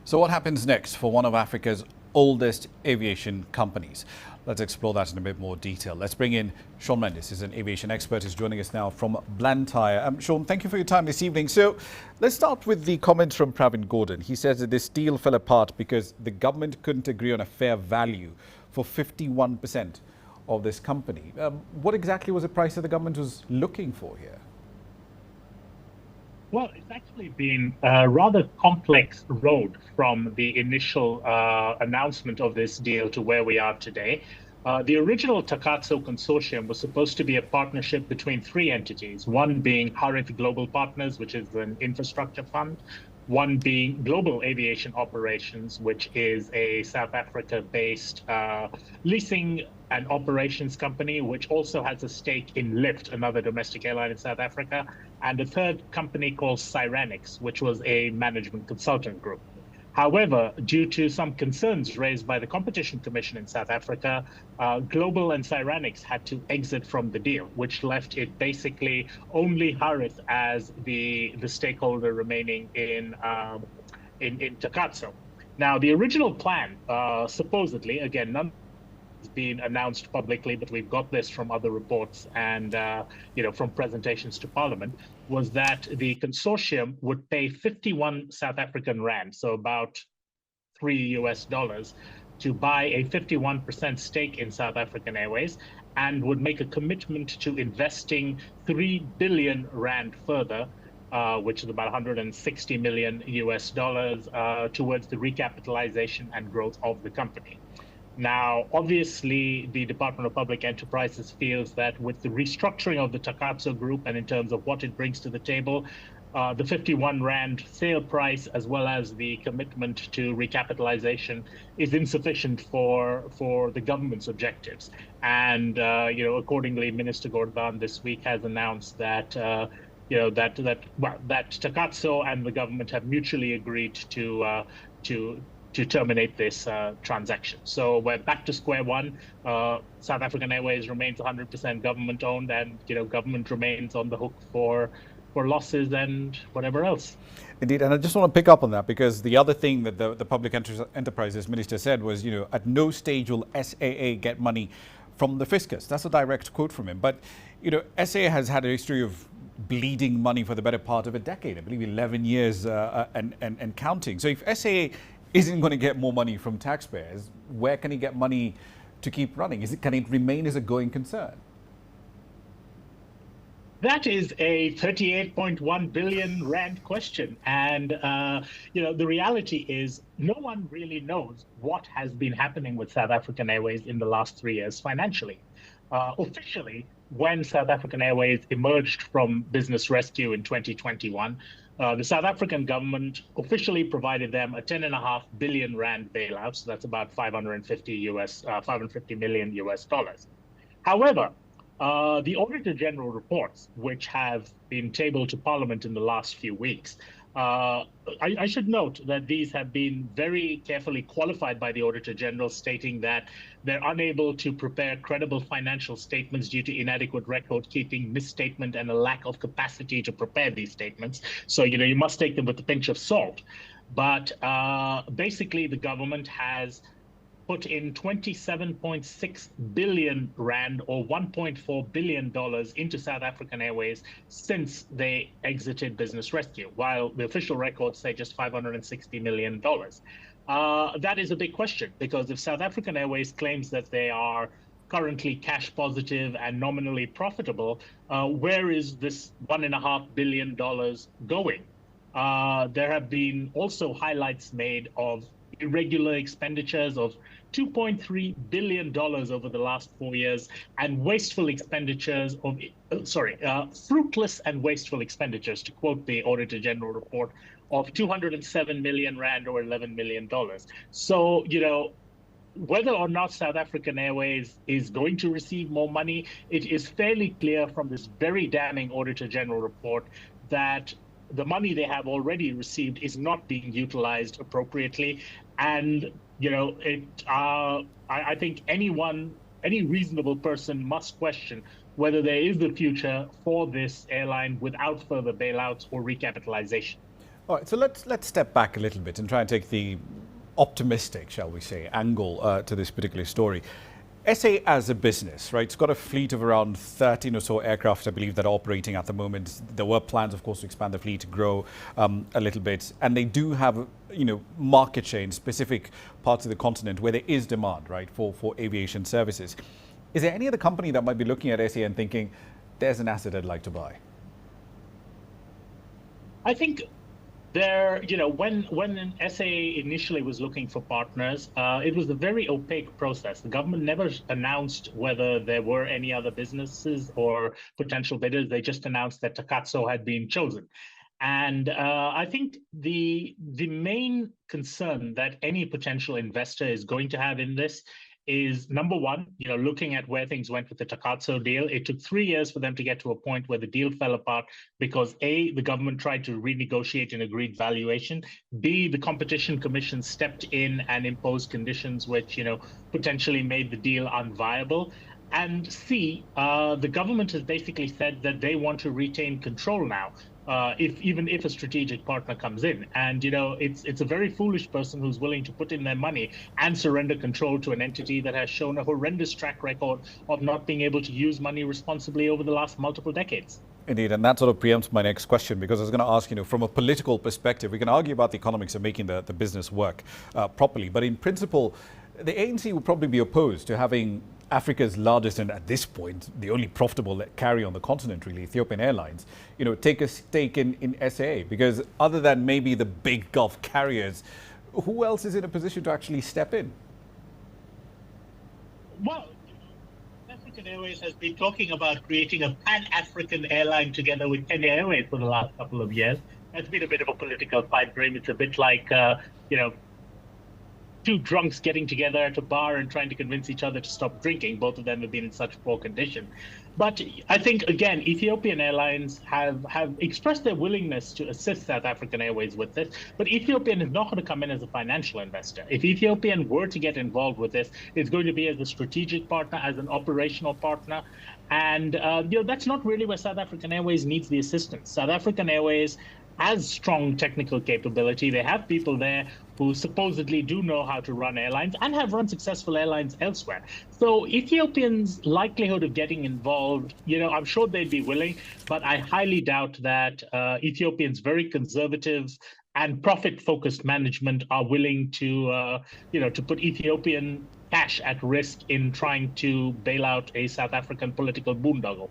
So what happens next for one of Africa's oldest aviation companies? Let's explore that in a bit more detail. Let's bring in Sean Mendes, who's an aviation expert, who's joining us now from Blantyre. Sean, thank you for your time this evening. So let's start with the comments from Pravin Gordhan. He says that this deal fell apart because the government couldn't agree on a fair value for 51% of this company. What exactly was the price that the government was looking for here? Well, it's actually been a rather complex road from the initial announcement of this deal to where we are today. The original Takatso Consortium was supposed to be a partnership between three entities, one being Harith Global Partners, which is an infrastructure fund, one being Global Aviation Operations, which is a South Africa-based leasing and operations company, which also has a stake in Lift, another domestic airline in South Africa, and a third company called Cyrenics, which was a management consultant group. However, due to some concerns raised by the Competition Commission in South Africa, Global and Cyrenics had to exit from the deal, which left it basically only Harith as the stakeholder remaining in Takatso. Now, the original plan, supposedly, again, none has been announced publicly, but we've got this from other reports and from presentations to Parliament, was that the consortium would pay 51 South African rand, so about $3 to buy a 51% stake in South African Airways, and would make a commitment to investing 3 billion rand further, which is about $160 million towards the recapitalization and growth of the company. Now, obviously, the Department of Public Enterprises feels that with the restructuring of the Takatso Group and in terms of what it brings to the table, the 51 rand sale price, as well as the commitment to recapitalization, is insufficient for the government's objectives. And accordingly, Minister Gordhan this week has announced that that Takatso and the government have mutually agreed to terminate this transaction. So we're back to square one. South African Airways remains 100% government owned, and government remains on the hook for losses and whatever else. Indeed, and I just want to pick up on that, because the other thing that the Public Enterprises Minister said was, at no stage will SAA get money from the fiscus. That's a direct quote from him. But, SAA has had a history of bleeding money for the better part of a decade, I believe 11 years and counting. So if SAA isn't going to get more money from taxpayers, where can he get money to keep running? Can it remain as a going concern? That is a 38.1 billion rand question. And, the reality is no one really knows what has been happening with South African Airways in the last 3 years financially. Officially, when South African Airways emerged from business rescue in 2021, the South African government officially provided them a 10.5 billion rand bailout. So that's about 550 million US dollars. However, the Auditor General reports, which have been tabled to Parliament in the last few weeks, I should note that these have been very carefully qualified by the Auditor General, stating that they're unable to prepare credible financial statements due to inadequate record keeping, misstatement, and a lack of capacity to prepare these statements. So, you must take them with a pinch of salt. But basically, the government has put in 27.6 billion rand, or $1.4 billion, into South African Airways since they exited business rescue, while the official records say just $560 million. That is a big question, because if South African Airways claims that they are currently cash positive and nominally profitable, where is this $1.5 billion going? There have been also highlights made of irregular expenditures of $2.3 billion over the last 4 years, and wasteful expenditures of, fruitless and wasteful expenditures, to quote the Auditor General report, of 207 million rand, or $11 million. So, whether or not South African Airways is going to receive more money, it is fairly clear from this very damning Auditor General report that the money they have already received is not being utilized appropriately. And, I think any reasonable person must question whether there is a future for this airline without further bailouts or recapitalization. All right, so let's step back a little bit and try and take the optimistic, shall we say, angle to this particular story. SA as a business, right, it's got a fleet of around 13 or so aircraft, I believe, that are operating at the moment. There were plans, of course, to expand the fleet, to grow a little bit. And they do have, market share in specific parts of the continent where there is demand, right, for aviation services. Is there any other company that might be looking at SA and thinking, there's an asset I'd like to buy? I think when an SA initially was looking for partners, it was a very opaque process. The government never announced whether there were any other businesses or potential bidders. They just announced that Takatso had been chosen. And I think the main concern that any potential investor is going to have in this is, number one, looking at where things went with the Takatso deal. It took 3 years for them to get to a point where the deal fell apart because A, the government tried to renegotiate an agreed valuation. B, the Competition Commission stepped in and imposed conditions which, potentially made the deal unviable. And C, the government has basically said that they want to retain control now. Even if a strategic partner comes in, and it's a very foolish person who's willing to put in their money and surrender control to an entity that has shown a horrendous track record of not being able to use money responsibly over the last multiple decades. Indeed, and that sort of preempts my next question, because I was going to ask, from a political perspective, we can argue about the economics of making the business work properly, but in principle, the ANC would probably be opposed to having Africa's largest, and at this point, the only profitable carrier on the continent, really, Ethiopian Airlines, take a stake in SAA, because other than maybe the big Gulf carriers, who else is in a position to actually step in? Well, African Airways has been talking about creating a pan-African airline together with Kenya Airways for the last couple of years. That's been a bit of a political pipe dream. It's a bit like, two drunks getting together at a bar and trying to convince each other to stop drinking. Both of them have been in such poor condition. But I think, again, Ethiopian Airlines have expressed their willingness to assist South African Airways with this. But Ethiopian is not going to come in as a financial investor. If Ethiopian were to get involved with this, it's going to be as a strategic partner, as an operational partner. And that's not really where South African Airways needs the assistance. South African Airways has strong technical capability. They have people there who supposedly do know how to run airlines and have run successful airlines elsewhere. So Ethiopians' likelihood of getting involved, I'm sure they'd be willing, but I highly doubt that Ethiopians' very conservative and profit-focused management are willing to, to put Ethiopian cash at risk in trying to bail out a South African political boondoggle.